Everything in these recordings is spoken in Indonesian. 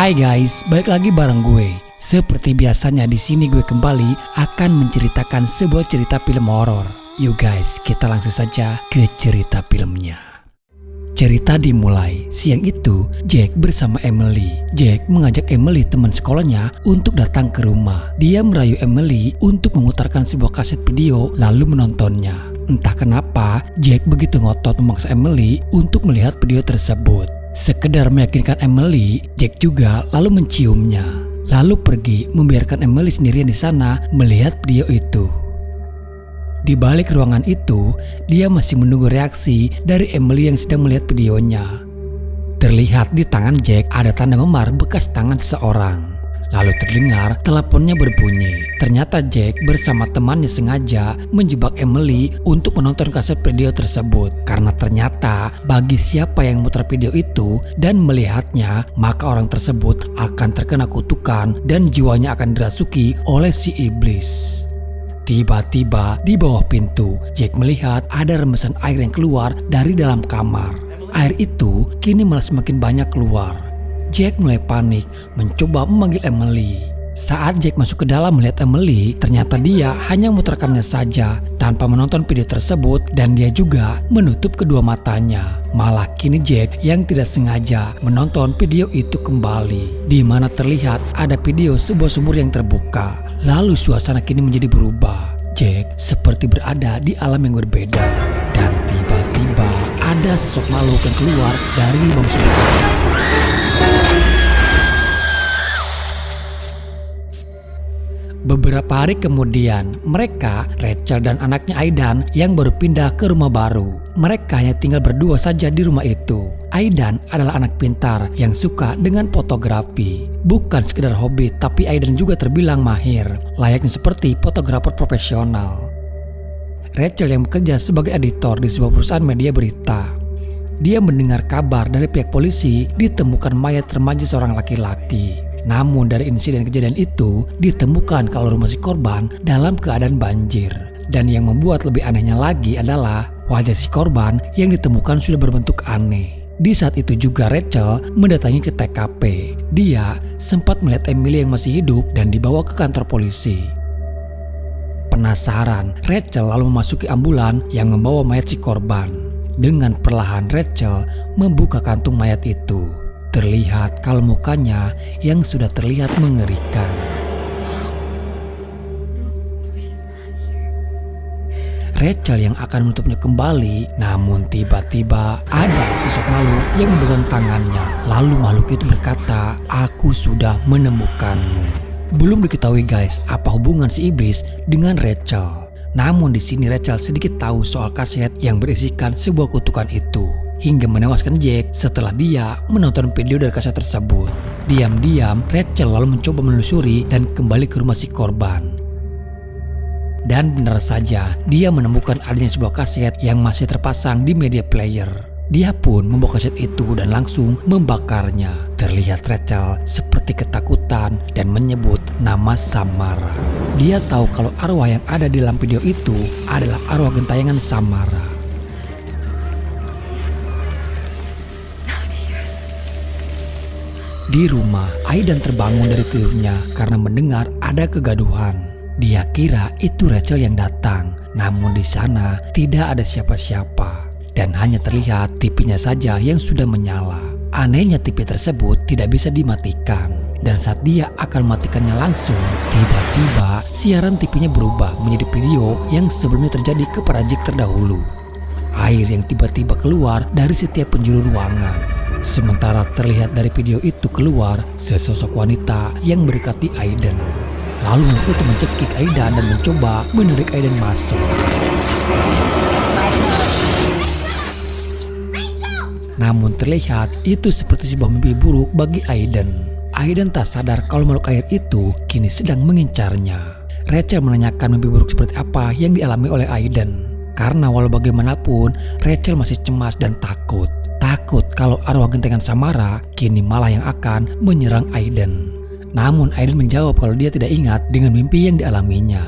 Hai guys, balik lagi bareng gue. Seperti biasanya di sini gue kembali akan menceritakan sebuah cerita film horor. Yuk guys, kita langsung saja ke cerita filmnya. Cerita dimulai. Siang itu, Jack bersama Emily. Jack mengajak Emily teman sekolahnya untuk datang ke rumah. Dia merayu Emily untuk memutarkan sebuah kaset video lalu menontonnya. Entah kenapa, Jack begitu ngotot memaksa Emily untuk melihat video tersebut. Sekedar meyakinkan Emily, Jack juga lalu menciumnya. Lalu pergi membiarkan Emily sendirian di sana melihat video itu. Di balik ruangan itu, dia masih menunggu reaksi dari Emily yang sedang melihat videonya. Terlihat di tangan Jack ada tanda memar bekas tangan seseorang. Lalu terdengar teleponnya berbunyi. Ternyata Jack bersama temannya sengaja menjebak Emily untuk menonton kaset video tersebut. Karena ternyata bagi siapa yang muter video itu dan melihatnya, maka orang tersebut akan terkena kutukan dan jiwanya akan dirasuki oleh si iblis. Tiba-tiba di bawah pintu, Jack melihat ada rembesan air yang keluar dari dalam kamar. Air itu kini malah semakin banyak keluar. Jack mulai panik, mencoba memanggil Emily. Saat Jack masuk ke dalam melihat Emily, ternyata dia hanya memutarkannya saja tanpa menonton video tersebut dan dia juga menutup kedua matanya. Malah kini Jack yang tidak sengaja menonton video itu kembali, di mana terlihat ada video sebuah sumur yang terbuka. Lalu suasana kini menjadi berubah. Jack seperti berada di alam yang berbeda dan tiba-tiba ada sosok makhluk yang keluar dari lubang sumur. Beberapa hari kemudian, mereka, Rachel dan anaknya Aidan yang baru pindah ke rumah baru. Mereka hanya tinggal berdua saja di rumah itu. Aidan adalah anak pintar yang suka dengan fotografi. Bukan sekedar hobi, tapi Aidan juga terbilang mahir, layaknya seperti fotografer profesional. Rachel yang bekerja sebagai editor di sebuah perusahaan media berita. Dia mendengar kabar dari pihak polisi ditemukan mayat remaja seorang laki-laki. Namun dari insiden kejadian itu ditemukan kalau rumah si korban dalam keadaan banjir. Dan yang membuat lebih anehnya lagi adalah wajah si korban yang ditemukan sudah berbentuk aneh. Di saat itu juga Rachel mendatangi ke TKP. Dia sempat melihat Emily yang masih hidup dan dibawa ke kantor polisi. Penasaran, Rachel lalu memasuki ambulan yang membawa mayat si korban. Dengan perlahan Rachel membuka kantung mayat itu. Terlihat kalau mukanya yang sudah terlihat mengerikan. Rachel yang akan menutupnya kembali, namun tiba-tiba ada sosok makhluk yang memegang tangannya. Lalu makhluk itu berkata, "Aku sudah menemukanmu." Belum diketahui guys apa hubungan si iblis dengan Rachel. Namun di sini Rachel sedikit tahu soal kaset yang berisikan sebuah kutukan itu. Hingga menewaskan Jack setelah dia menonton video dari kaset tersebut. Diam-diam, Rachel lalu mencoba menelusuri dan kembali ke rumah si korban. Dan benar saja, dia menemukan adanya sebuah kaset yang masih terpasang di media player. Dia pun membawa kaset itu dan langsung membakarnya. Terlihat Rachel seperti ketakutan dan menyebut nama Samara. Dia tahu kalau arwah yang ada di dalam video itu adalah arwah gentayangan Samara. Di rumah, Aidan terbangun dari tidurnya karena mendengar ada kegaduhan. Dia kira itu Rachel yang datang, namun di sana tidak ada siapa-siapa dan hanya terlihat TV-nya saja yang sudah menyala. Anehnya TV tersebut tidak bisa dimatikan dan saat dia akan mematikannya langsung, tiba-tiba siaran TV-nya berubah menjadi video yang sebelumnya terjadi kepada Jack terdahulu. Air yang tiba-tiba keluar dari setiap penjuru ruangan. Sementara terlihat dari video itu keluar sesosok wanita yang mendekati Aidan. Lalu itu mencekik Aidan dan mencoba menarik Aidan masuk. Namun terlihat itu seperti sebuah mimpi buruk bagi Aidan. Aidan tak sadar kalau makhluk air itu kini sedang mengincarnya. Rachel menanyakan mimpi buruk seperti apa yang dialami oleh Aidan. Karena walau bagaimanapun Rachel masih cemas dan takut. Takut kalau arwah gentengan Samara kini malah yang akan menyerang Aidan. Namun Aidan menjawab kalau dia tidak ingat dengan mimpi yang dialaminya.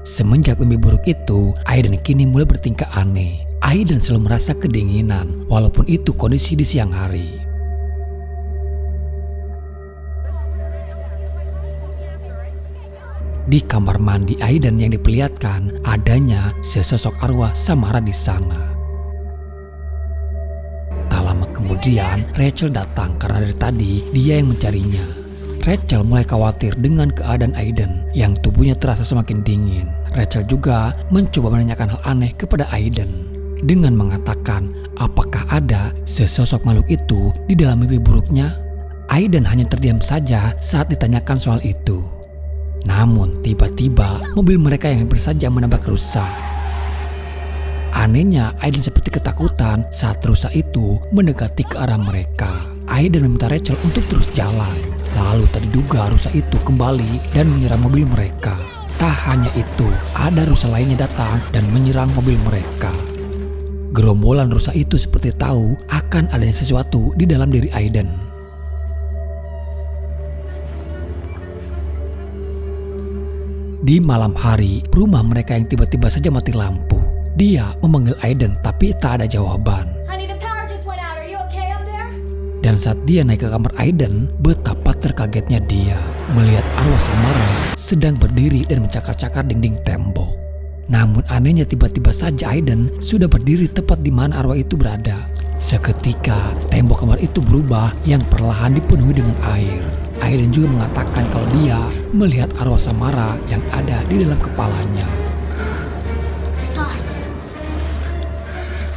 Semenjak mimpi buruk itu, Aidan kini mulai bertingkah aneh. Aidan selalu merasa kedinginan walaupun itu kondisi di siang hari. Di kamar mandi Aiden yang diperlihatkan adanya sesosok arwah Samara di sana. Tak lama kemudian Rachel datang karena dari tadi dia yang mencarinya. Rachel mulai khawatir dengan keadaan Aiden yang tubuhnya terasa semakin dingin. Rachel juga mencoba menanyakan hal aneh kepada Aiden dengan mengatakan apakah ada sesosok makhluk itu di dalam mimpi buruknya. Aiden hanya terdiam saja saat ditanyakan soal itu. Namun tiba-tiba mobil mereka yang hampir saja menabrak rusa. Anehnya Aiden seperti ketakutan saat rusa itu mendekati ke arah mereka. Aiden meminta Rachel untuk terus jalan. Lalu tak diduga rusa itu kembali dan menyerang mobil mereka. Tak hanya itu, ada rusa lainnya datang dan menyerang mobil mereka. Gerombolan rusa itu seperti tahu akan adanya sesuatu di dalam diri Aiden. Di malam hari, rumah mereka yang tiba-tiba saja mati lampu. Dia memanggil Aiden tapi tak ada jawaban. Dan saat dia naik ke kamar Aiden, betapa terkagetnya dia melihat arwah Samara sedang berdiri dan mencakar-cakar dinding tembok. Namun anehnya tiba-tiba saja Aiden sudah berdiri tepat di mana arwah itu berada. Seketika tembok kamar itu berubah yang perlahan dipenuhi dengan air. Aiden juga mengatakan kalau dia melihat arwah Samara yang ada di dalam kepalanya.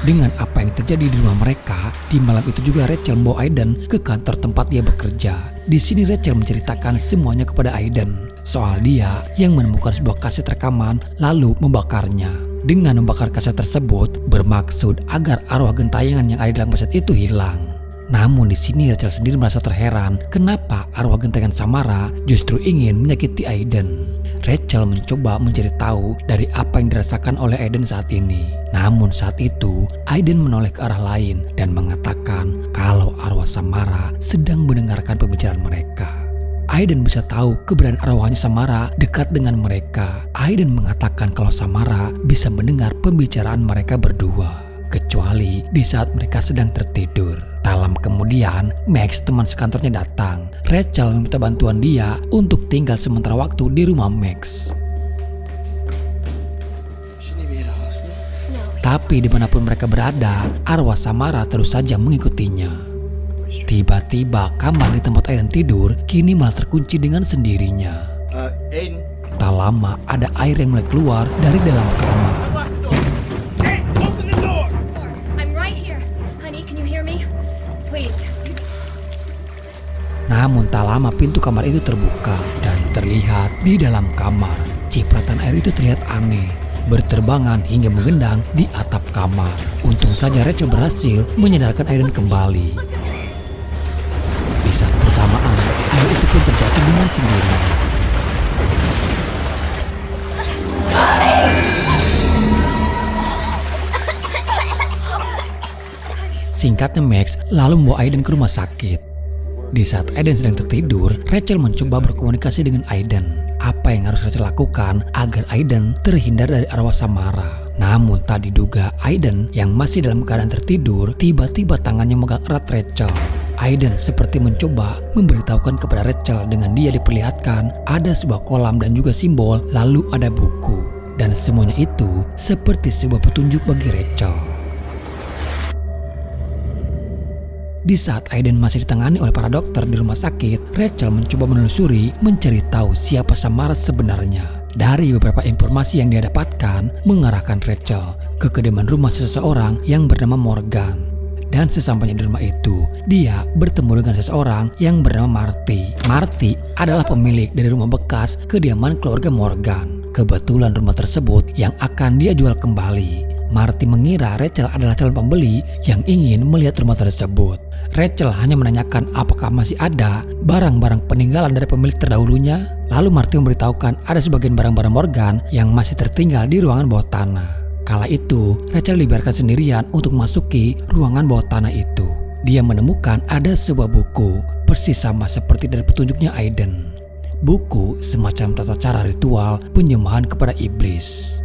Dengan apa yang terjadi di rumah mereka, di malam itu juga Rachel membawa Aiden ke kantor tempat dia bekerja. Di sini Rachel menceritakan semuanya kepada Aiden soal dia yang menemukan sebuah kaset rekaman lalu membakarnya. Dengan membakar kaset tersebut bermaksud agar arwah gentayangan yang ada di dalam kaset itu hilang. Namun di sini Rachel sendiri merasa terheran kenapa arwah gentayangan Samara justru ingin menyakiti Aiden. Rachel mencoba mencari tahu dari apa yang dirasakan oleh Aiden saat ini. Namun saat itu Aiden menoleh ke arah lain dan mengatakan kalau arwah Samara sedang mendengarkan pembicaraan mereka. Aiden bisa tahu keberadaan arwahnya Samara dekat dengan mereka. Aiden mengatakan kalau Samara bisa mendengar pembicaraan mereka berdua, kecuali di saat mereka sedang tertidur. Tak lama kemudian, Max, teman sekantornya, datang. Rachel meminta bantuan dia untuk tinggal sementara waktu di rumah Max. Tapi dimanapun mereka berada, arwah Samara terus saja mengikutinya. Tiba-tiba kamar di tempat Aiden tidur kini malah terkunci dengan sendirinya. Tak lama ada air yang mulai keluar dari dalam kamar. Namun tak lama pintu kamar itu terbuka dan terlihat di dalam kamar cipratan air itu terlihat aneh, berterbangan hingga menggendang di atap kamar. Untung saja Rachel berhasil menyadarkan Aiden kembali. Di saat bersamaan, air itu pun terjatuh dengan sendirinya. Singkatnya, Max lalu membawa Aiden ke rumah sakit. Di saat Aiden sedang tertidur, Rachel mencoba berkomunikasi dengan Aiden. Apa yang harus Rachel lakukan agar Aiden terhindar dari arwah Samara. Namun tak diduga Aiden yang masih dalam keadaan tertidur, tiba-tiba tangannya megang erat Rachel. Aiden seperti mencoba memberitahukan kepada Rachel dengan dia diperlihatkan ada sebuah kolam dan juga simbol, lalu ada buku. Dan semuanya itu seperti sebuah petunjuk bagi Rachel. Di saat Aiden masih ditangani oleh para dokter di rumah sakit, Rachel mencoba menelusuri mencari tahu siapa Samara sebenarnya. Dari beberapa informasi yang dia dapatkan mengarahkan Rachel ke kediaman rumah seseorang yang bernama Morgan. Dan sesampainya di rumah itu, dia bertemu dengan seseorang yang bernama Marty. Marty adalah pemilik dari rumah bekas kediaman keluarga Morgan. Kebetulan rumah tersebut yang akan dia jual kembali. Marty mengira Rachel adalah calon pembeli yang ingin melihat rumah tersebut. Rachel hanya menanyakan apakah masih ada barang-barang peninggalan dari pemilik terdahulunya. Lalu Marty memberitahukan ada sebagian barang-barang Morgan yang masih tertinggal di ruangan bawah tanah. Kala itu, Rachel dibiarkan sendirian untuk memasuki ruangan bawah tanah itu. Dia menemukan ada sebuah buku persis sama seperti dari petunjuknya Aiden. Buku semacam tata cara ritual penyembahan kepada iblis.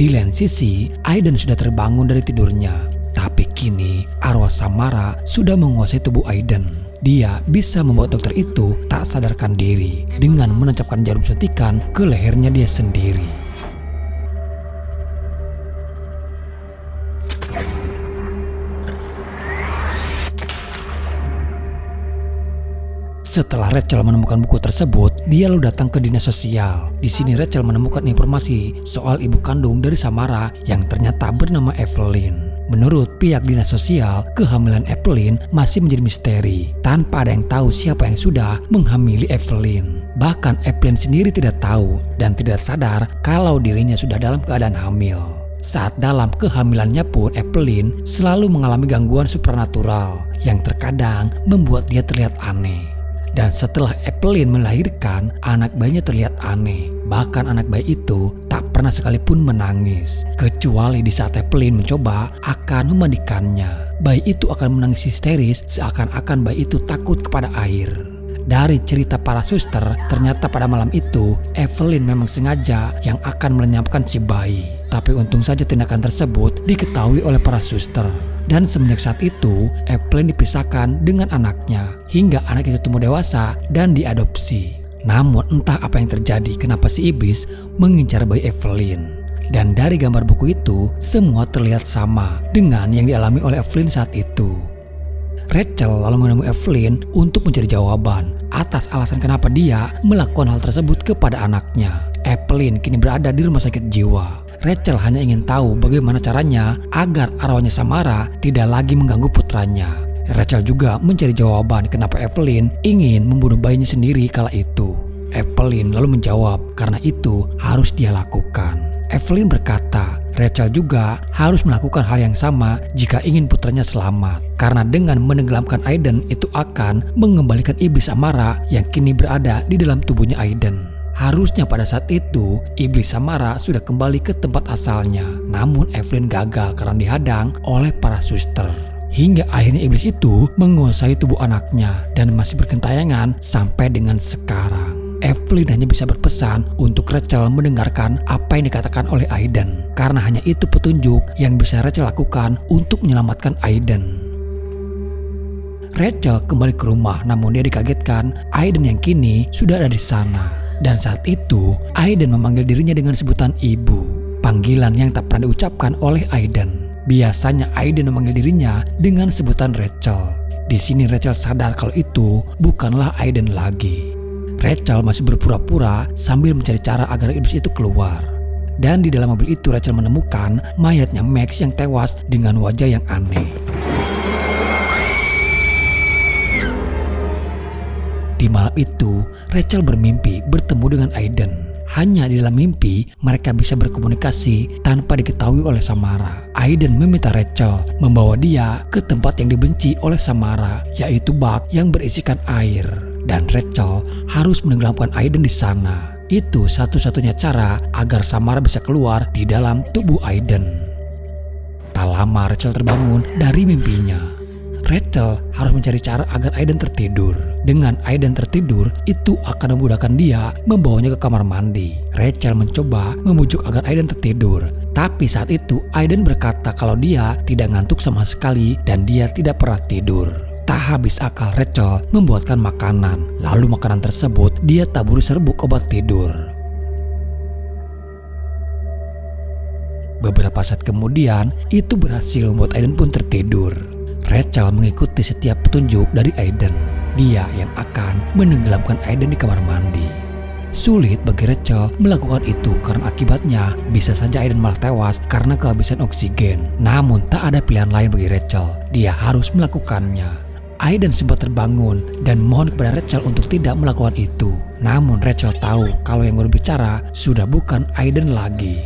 Di lain sisi, Aiden sudah terbangun dari tidurnya. Tapi kini arwah Samara sudah menguasai tubuh Aiden. Dia bisa membuat dokter itu tak sadarkan diri dengan menancapkan jarum suntikan ke lehernya dia sendiri. Setelah Rachel menemukan buku tersebut, dia lalu datang ke dinas sosial. Di sini Rachel menemukan informasi soal ibu kandung dari Samara yang ternyata bernama Evelyn. Menurut pihak dinas sosial, kehamilan Evelyn masih menjadi misteri tanpa ada yang tahu siapa yang sudah menghamili Evelyn. Bahkan Evelyn sendiri tidak tahu dan tidak sadar kalau dirinya sudah dalam keadaan hamil. Saat dalam kehamilannya pun Evelyn selalu mengalami gangguan supranatural yang terkadang membuat dia terlihat aneh. Dan setelah Evelyn melahirkan, anak bayinya terlihat aneh. Bahkan anak bayi itu tak pernah sekalipun menangis. Kecuali di saat Evelyn mencoba akan memandikannya. Bayi itu akan menangis histeris seakan-akan bayi itu takut kepada air. Dari cerita para suster, ternyata pada malam itu Evelyn memang sengaja yang akan melenyapkan si bayi. Tapi untung saja tindakan tersebut diketahui oleh para suster. Dan semenjak saat itu, Evelyn dipisahkan dengan anaknya hingga anak itu tumbuh dewasa dan diadopsi. Namun entah apa yang terjadi kenapa si iblis mengincar bayi Evelyn. Dan dari gambar buku itu, semua terlihat sama dengan yang dialami oleh Evelyn saat itu. Rachel lalu menemui Evelyn untuk mencari jawaban atas alasan kenapa dia melakukan hal tersebut kepada anaknya. Evelyn kini berada di rumah sakit jiwa. Rachel hanya ingin tahu bagaimana caranya agar arwahnya Samara tidak lagi mengganggu putranya. Rachel juga mencari jawaban kenapa Evelyn ingin membunuh bayinya sendiri kala itu. Evelyn lalu menjawab karena itu harus dia lakukan. Evelyn berkata, Rachel juga harus melakukan hal yang sama jika ingin putranya selamat. Karena dengan menenggelamkan Aiden itu akan mengembalikan iblis Samara yang kini berada di dalam tubuhnya Aiden. Harusnya pada saat itu, iblis Samara sudah kembali ke tempat asalnya. Namun Evelyn gagal karena dihadang oleh para suster. Hingga akhirnya iblis itu menguasai tubuh anaknya dan masih bergentayangan sampai dengan sekarang. Evelyn hanya bisa berpesan untuk Rachel mendengarkan apa yang dikatakan oleh Aiden. Karena hanya itu petunjuk yang bisa Rachel lakukan untuk menyelamatkan Aiden. Rachel kembali ke rumah, namun dia dikagetkan Aiden yang kini sudah ada di sana. Dan saat itu, Aiden memanggil dirinya dengan sebutan ibu. Panggilan yang tak pernah diucapkan oleh Aiden. Biasanya Aiden memanggil dirinya dengan sebutan Rachel. Di sini Rachel sadar kalau itu bukanlah Aiden lagi. Rachel masih berpura-pura sambil mencari cara agar iblis itu keluar. Dan di dalam mobil itu Rachel menemukan mayatnya Max yang tewas dengan wajah yang aneh. Di malam itu, Rachel bermimpi bertemu dengan Aiden. Hanya di dalam mimpi, mereka bisa berkomunikasi tanpa diketahui oleh Samara. Aiden meminta Rachel membawa dia ke tempat yang dibenci oleh Samara, yaitu bak yang berisikan air. Dan Rachel harus menenggelamkan Aiden di sana. Itu satu-satunya cara agar Samara bisa keluar di dalam tubuh Aiden. Tak lama Rachel terbangun dari mimpinya. Rachel harus mencari cara agar Aiden tertidur. Dengan Aiden tertidur, itu akan memudahkan dia membawanya ke kamar mandi. Rachel mencoba memujuk agar Aiden tertidur. Tapi saat itu Aiden berkata kalau dia tidak ngantuk sama sekali dan dia tidak pernah tidur. Tak habis akal Rachel membuatkan makanan. Lalu makanan tersebut dia taburi serbuk obat tidur. Beberapa saat kemudian, itu berhasil membuat Aiden pun tertidur. Rachel mengikuti setiap petunjuk dari Aiden. Dia yang akan menenggelamkan Aiden di kamar mandi. Sulit bagi Rachel melakukan itu karena akibatnya bisa saja Aiden malah tewas karena kehabisan oksigen. Namun tak ada pilihan lain bagi Rachel. Dia harus melakukannya. Aiden sempat terbangun dan mohon kepada Rachel untuk tidak melakukan itu. Namun Rachel tahu kalau yang berbicara sudah bukan Aiden lagi.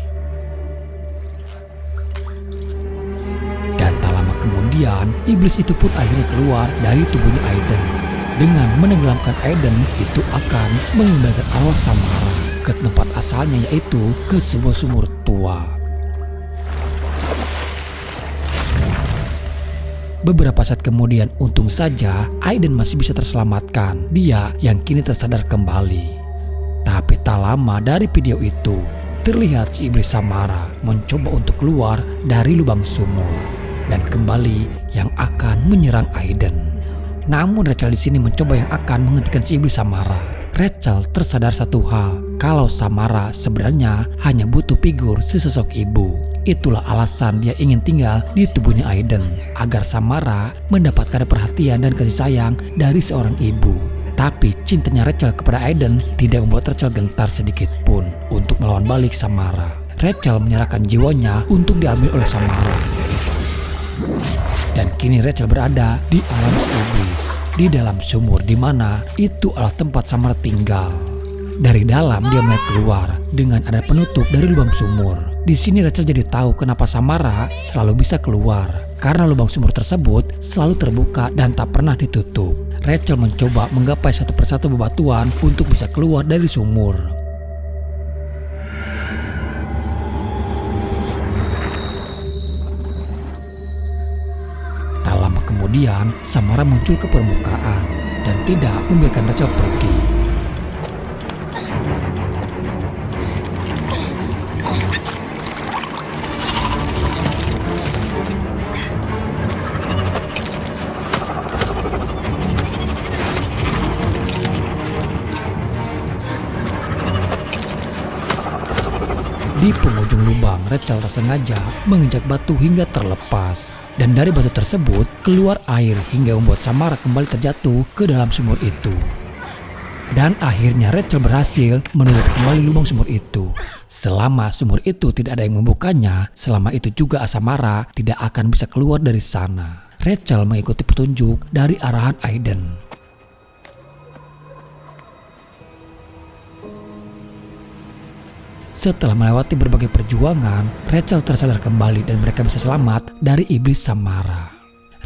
Kemudian, iblis itu pun akhirnya keluar dari tubuhnya Aiden. Dengan menenggelamkan Aiden, itu akan mengembalikan arwah Samara ke tempat asalnya, yaitu ke sebuah sumur tua. Beberapa saat kemudian, untung saja Aiden masih bisa terselamatkan. Dia yang kini tersadar kembali. Tapi tak lama dari video itu, terlihat si iblis Samara mencoba untuk keluar dari lubang sumur. dan kembali yang akan menyerang Aiden. Namun Rachel di sini mencoba yang akan menghentikan si iblis Samara. Rachel tersadar satu hal, kalau Samara sebenarnya hanya butuh figur sesosok ibu. Itulah alasan dia ingin tinggal di tubuhnya Aiden, agar Samara mendapatkan perhatian dan kasih sayang dari seorang ibu. Tapi cintanya Rachel kepada Aiden tidak membuat Rachel gentar sedikit pun untuk melawan balik Samara. Rachel menyerahkan jiwanya untuk diambil oleh Samara. Dan kini Rachel berada di alam si iblis, di dalam sumur di mana itu adalah tempat Samara tinggal. Dari dalam dia melihat keluar dengan ada penutup dari lubang sumur. Di sini Rachel jadi tahu kenapa Samara selalu bisa keluar, karena lubang sumur tersebut selalu terbuka dan tak pernah ditutup. Rachel mencoba menggapai satu persatu bebatuan untuk bisa keluar dari sumur. Tak lama kemudian Samara muncul ke permukaan dan tidak membiarkan Rachel pergi. Di penghujung lubang, Rachel tak sengaja menginjak batu hingga terlepas. Dan dari batu tersebut keluar air hingga membuat Samara kembali terjatuh ke dalam sumur itu. Dan akhirnya Rachel berhasil menutup kembali lubang sumur itu. Selama sumur itu tidak ada yang membukanya, selama itu juga Samara tidak akan bisa keluar dari sana. Rachel mengikuti petunjuk dari arahan Aiden. Setelah melewati berbagai perjuangan, Rachel tersadar kembali dan mereka bisa selamat dari iblis Samara.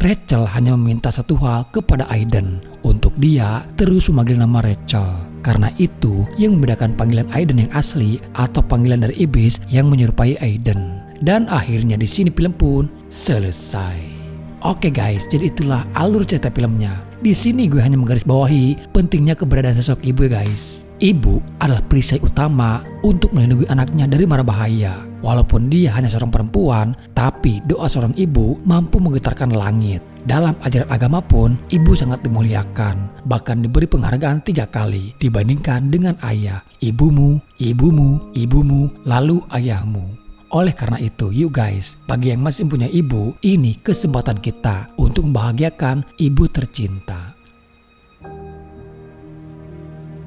Rachel hanya meminta satu hal kepada Aiden, untuk dia terus memanggil nama Rachel. Karena itu yang membedakan panggilan Aiden yang asli atau panggilan dari iblis yang menyerupai Aiden. Dan akhirnya di sini film pun selesai. Oke guys, jadi itulah alur cerita filmnya. Di sini gue hanya menggarisbawahi pentingnya keberadaan sosok ibu ya guys. Ibu adalah perisai utama untuk melindungi anaknya dari mara bahaya. Walaupun dia hanya seorang perempuan, tapi doa seorang ibu mampu menggetarkan langit. Dalam ajaran agama pun, ibu sangat dimuliakan. Bahkan diberi penghargaan 3 kali dibandingkan dengan ayah. Ibumu, ibumu, ibumu, lalu ayahmu. Oleh karena itu, you guys, bagi yang masih punya ibu, ini kesempatan kita untuk membahagiakan ibu tercinta.